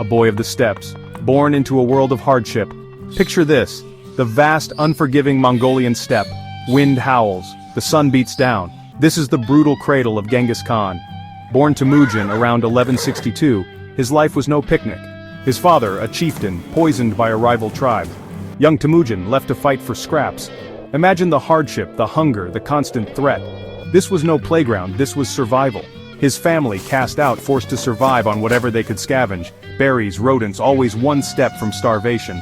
a boy of the steppes, born into a world of hardship. Picture this, the vast, unforgiving Mongolian steppe. Wind howls, the sun beats down. This is the brutal cradle of Genghis Khan. Born Temujin around 1162, his life was no picnic. His father, a chieftain, poisoned by a rival tribe. Young Temujin left to fight for scraps. Imagine the hardship, the hunger, the constant threat. This was no playground, this was survival. His family cast out, forced to survive on whatever they could scavenge. Berries, rodents, always one step from starvation.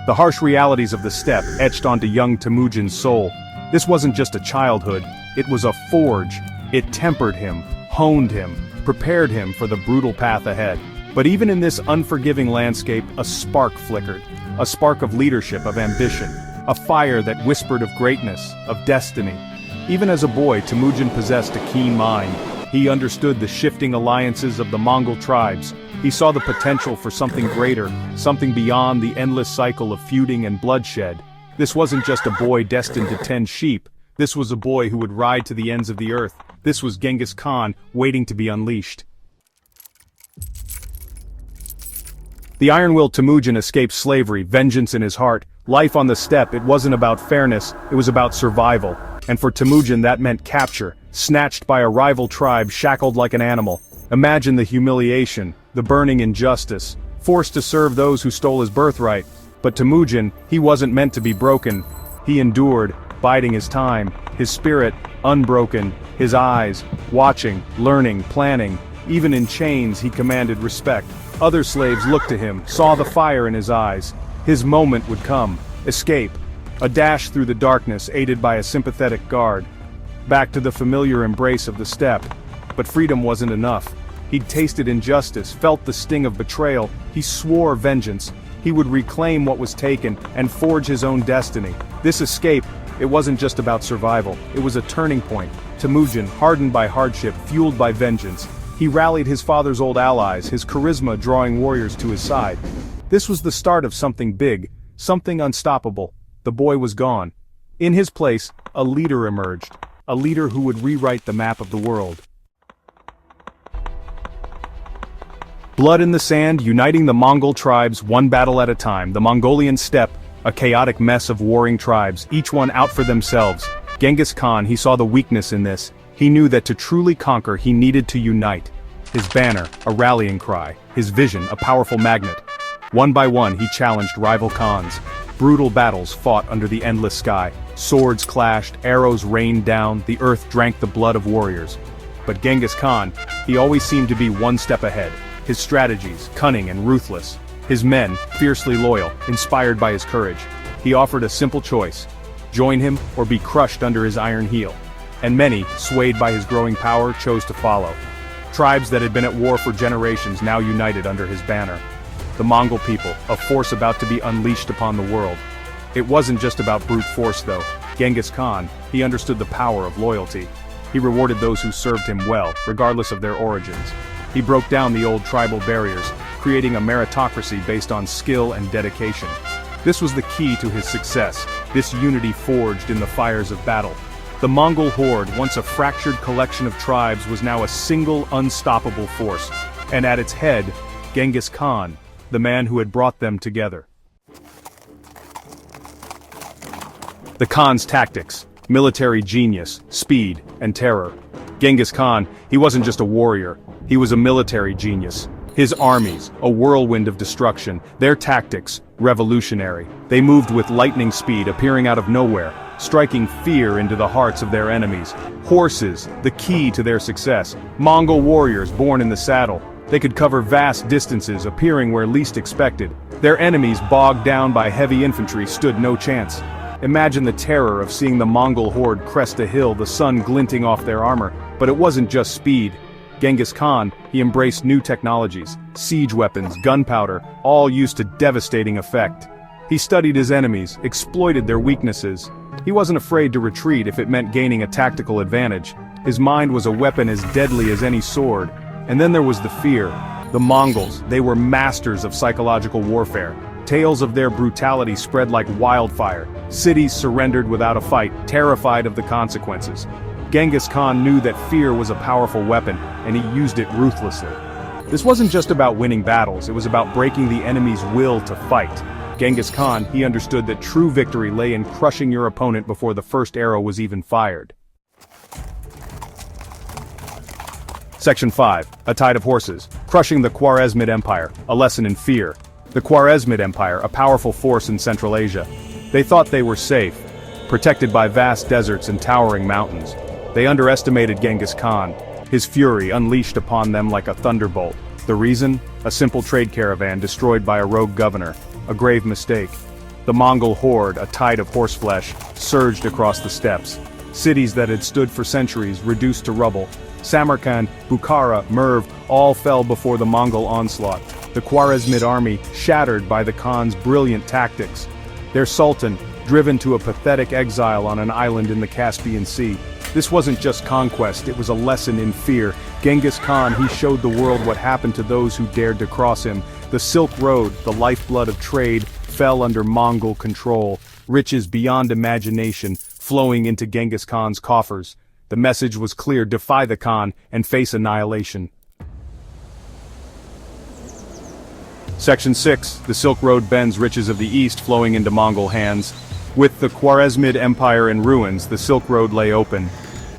The harsh realities of the steppe etched onto young Temujin's soul. This wasn't just a childhood, it was a forge. It tempered him, honed him, prepared him for the brutal path ahead. But even in this unforgiving landscape, a spark flickered. A spark of leadership, of ambition. A fire that whispered of greatness, of destiny. Even as a boy, Temujin possessed a keen mind. He understood the shifting alliances of the Mongol tribes. He saw the potential for something greater, something beyond the endless cycle of feuding and bloodshed. This wasn't just a boy destined to tend sheep. This was a boy who would ride to the ends of the earth. This was Genghis Khan, waiting to be unleashed. The iron-willed Temujin escaped slavery, vengeance in his heart. Life on the steppe, it wasn't about fairness, it was about survival. And for Temujin that meant capture, snatched by a rival tribe, shackled like an animal. Imagine the humiliation, the burning injustice, forced to serve those who stole his birthright. But Temujin, he wasn't meant to be broken. He endured, biding his time, his spirit, unbroken, his eyes, watching, learning, planning. Even in chains he commanded respect. Other slaves looked to him, saw the fire in his eyes. His moment would come. Escape. A dash through the darkness aided by a sympathetic guard. Back to the familiar embrace of the steppe. But freedom wasn't enough. He'd tasted injustice, felt the sting of betrayal. He swore vengeance. He would reclaim what was taken and forge his own destiny. This escape, it wasn't just about survival. It was a turning point. Temujin, hardened by hardship, fueled by vengeance. He rallied his father's old allies, his charisma drawing warriors to his side. This was the start of something big, something unstoppable. The boy was gone. In his place, a leader emerged. A leader who would rewrite the map of the world. Blood in the sand, uniting the Mongol tribes one battle at a time. The Mongolian steppe, a chaotic mess of warring tribes, each one out for themselves. Genghis Khan, he saw the weakness in this. He knew that to truly conquer, he needed to unite. His banner, a rallying cry. His vision, a powerful magnet. One by one, he challenged rival Khans. Brutal battles fought under the endless sky. Swords clashed, arrows rained down, the earth drank the blood of warriors. But Genghis Khan, he always seemed to be one step ahead. His strategies, cunning and ruthless. His men, fiercely loyal, inspired by his courage. He offered a simple choice. Join him or be crushed under his iron heel. And many, swayed by his growing power, chose to follow. Tribes that had been at war for generations now united under his banner. The Mongol people, a force about to be unleashed upon the world. It wasn't just about brute force though. Genghis Khan, he understood the power of loyalty. He rewarded those who served him well, regardless of their origins. He broke down the old tribal barriers, creating a meritocracy based on skill and dedication. This was the key to his success, this unity forged in the fires of battle. The Mongol horde, once a fractured collection of tribes, was now a single unstoppable force. And at its head, Genghis Khan, the man who had brought them together. The Khan's tactics, military genius, speed, and terror. Genghis Khan, he wasn't just a warrior, he was a military genius. His armies, a whirlwind of destruction, their tactics, revolutionary. They moved with lightning speed, appearing out of nowhere, striking fear into the hearts of their enemies. Horses, the key to their success. Mongol warriors born in the saddle. They could cover vast distances, appearing where least expected. Their enemies, bogged down by heavy infantry, stood no chance. Imagine the terror of seeing the Mongol horde crest a hill, the sun glinting off their armor. But it wasn't just speed. Genghis Khan, he embraced new technologies, siege weapons, gunpowder, all used to devastating effect. He studied his enemies, exploited their weaknesses. He wasn't afraid to retreat if it meant gaining a tactical advantage. His mind was a weapon as deadly as any sword. And then there was the fear. The Mongols, they were masters of psychological warfare. Tales of their brutality spread like wildfire. Cities surrendered without a fight, terrified of the consequences. Genghis Khan knew that fear was a powerful weapon, and he used it ruthlessly. This wasn't just about winning battles, it was about breaking the enemy's will to fight. Genghis Khan, he understood that true victory lay in crushing your opponent before the first arrow was even fired. Section 5. A Tide of Horses. Crushing the Khwarezmid Empire, a lesson in fear. The Khwarezmid Empire, a powerful force in Central Asia. They thought they were safe, protected by vast deserts and towering mountains. They underestimated Genghis Khan, his fury unleashed upon them like a thunderbolt. The reason? A simple trade caravan destroyed by a rogue governor. A grave mistake. The Mongol horde, a tide of horseflesh, surged across the steppes. Cities that had stood for centuries reduced to rubble. Samarkand, Bukhara, Merv, all fell before the Mongol onslaught. The Khwarezmid army, shattered by the Khan's brilliant tactics. Their sultan, driven to a pathetic exile on an island in the Caspian Sea. This wasn't just conquest, it was a lesson in fear. Genghis Khan, he showed the world what happened to those who dared to cross him. The Silk Road, the lifeblood of trade, fell under Mongol control. Riches beyond imagination, flowing into Genghis Khan's coffers. The message was clear: defy the Khan and face annihilation. Section 6. The Silk Road bends riches of the East flowing into Mongol hands. With the Khwarezmid Empire in ruins, the Silk Road lay open.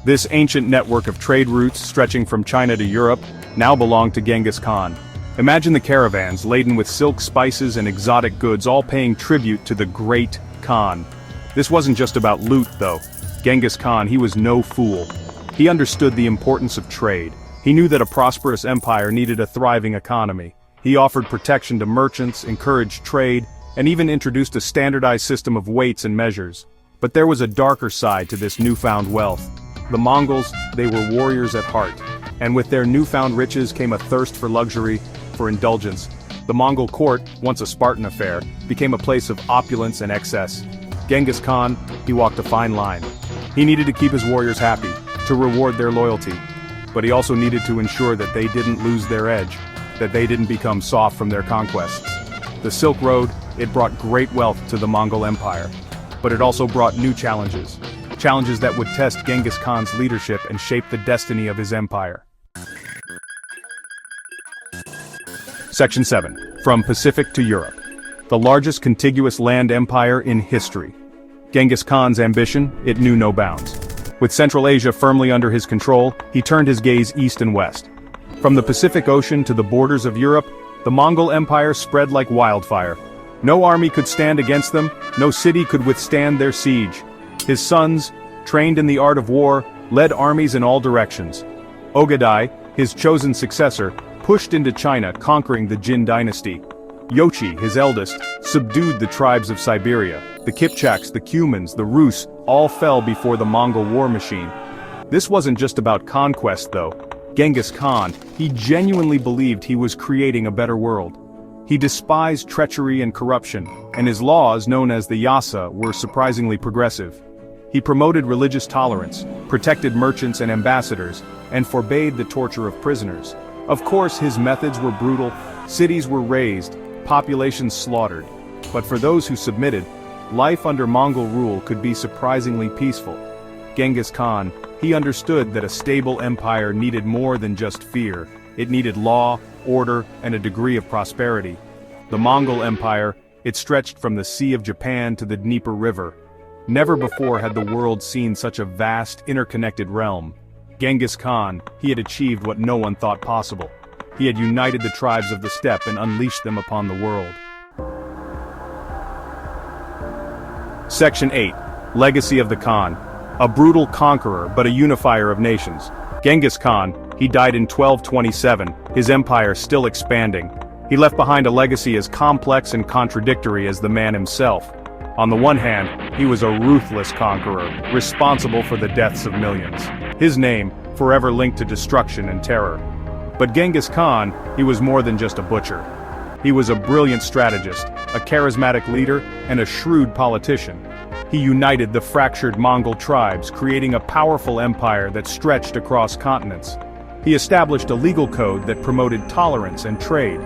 This ancient network of trade routes stretching from China to Europe now belonged to Genghis Khan. Imagine the caravans laden with silk, spices, and exotic goods, all paying tribute to the great Khan. This wasn't just about loot, though. Genghis Khan, he was no fool. He understood the importance of trade. He knew that a prosperous empire needed a thriving economy. He offered protection to merchants, encouraged trade, and even introduced a standardized system of weights and measures. But there was a darker side to this newfound wealth. The Mongols, they were warriors at heart. And with their newfound riches came a thirst for luxury, for indulgence. The Mongol court, once a Spartan affair, became a place of opulence and excess. Genghis Khan, he walked a fine line. He needed to keep his warriors happy, to reward their loyalty. But he also needed to ensure that they didn't lose their edge, that they didn't become soft from their conquests. The Silk Road, it brought great wealth to the Mongol Empire. But it also brought new challenges. Challenges that would test Genghis Khan's leadership and shape the destiny of his empire. Section 7. From Pacific to Europe. The largest contiguous land empire in history. Genghis Khan's ambition, it knew no bounds. With Central Asia firmly under his control, he turned his gaze east and west. From the Pacific Ocean to the borders of Europe, the Mongol Empire spread like wildfire. No army could stand against them, no city could withstand their siege. His sons, trained in the art of war, led armies in all directions. Ogadai, his chosen successor, pushed into China, conquering the Jin dynasty. Yochi, his eldest, subdued the tribes of Siberia. The Kipchaks, the Cumans, the Rus, all fell before the Mongol war machine. This wasn't just about conquest, though. Genghis Khan, he genuinely believed he was creating a better world. He despised treachery and corruption, and his laws, known as the Yasa, were surprisingly progressive. He promoted religious tolerance, protected merchants and ambassadors, and forbade the torture of prisoners. Of course, his methods were brutal, cities were razed, populations slaughtered. But for those who submitted, life under Mongol rule could be surprisingly peaceful. Genghis Khan, he understood that a stable empire needed more than just fear. It needed law, order, and a degree of prosperity. The Mongol Empire, it stretched from the Sea of Japan to the Dnieper River. Never before had the world seen such a vast, interconnected realm. Genghis Khan, he had achieved what no one thought possible. He had united the tribes of the steppe and unleashed them upon the world. Section 8. Legacy of the Khan. A brutal conqueror, but a unifier of nations. Genghis Khan, he died in 1227, his empire still expanding. He left behind a legacy as complex and contradictory as the man himself. On the one hand, he was a ruthless conqueror, responsible for the deaths of millions. His name, forever linked to destruction and terror. But Genghis Khan, he was more than just a butcher. He was a brilliant strategist, a charismatic leader, and a shrewd politician. He united the fractured Mongol tribes, creating a powerful empire that stretched across continents. He established a legal code that promoted tolerance and trade.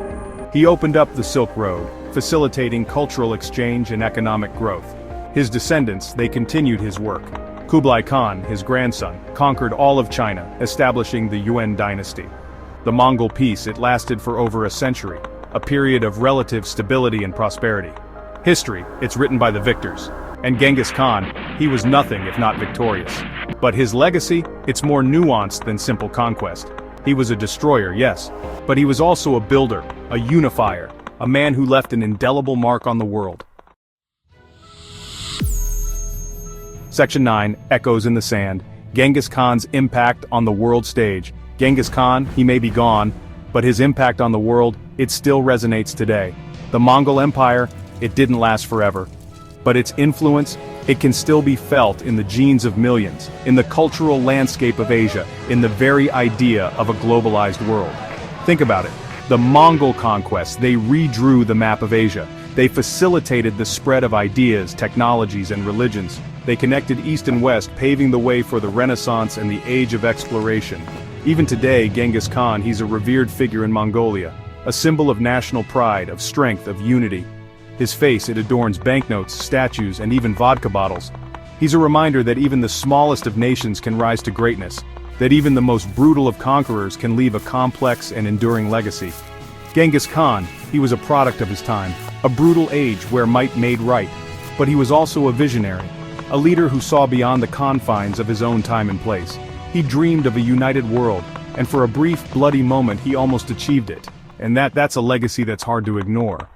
He opened up the Silk Road, facilitating cultural exchange and economic growth. His descendants, they continued his work. Kublai Khan, his grandson, conquered all of China, establishing the Yuan dynasty. The Mongol peace, it lasted for over a century, a period of relative stability and prosperity. History, it's written by the victors. And Genghis Khan, he was nothing if not victorious. But his legacy, it's more nuanced than simple conquest. He was a destroyer, yes, but he was also a builder, a unifier, a man who left an indelible mark on the world. Section 9, Echoes in the Sand. Genghis Khan's impact on the world stage. Genghis Khan, he may be gone, but his impact on the world, it still resonates today. The Mongol Empire, it didn't last forever. But its influence, it can still be felt in the genes of millions, in the cultural landscape of Asia, in the very idea of a globalized world. Think about it. The Mongol conquests, they redrew the map of Asia. They facilitated the spread of ideas, technologies, and religions. They connected East and West, paving the way for the Renaissance and the Age of Exploration. Even today, Genghis Khan, he's a revered figure in Mongolia, a symbol of national pride, of strength, of unity. His face, it adorns banknotes, statues, and even vodka bottles. He's a reminder that even the smallest of nations can rise to greatness, that even the most brutal of conquerors can leave a complex and enduring legacy. Genghis Khan, he was a product of his time, a brutal age where might made right, but he was also a visionary, a leader who saw beyond the confines of his own time and place. He dreamed of a united world, and for a brief, bloody moment he almost achieved it, and that's a legacy that's hard to ignore.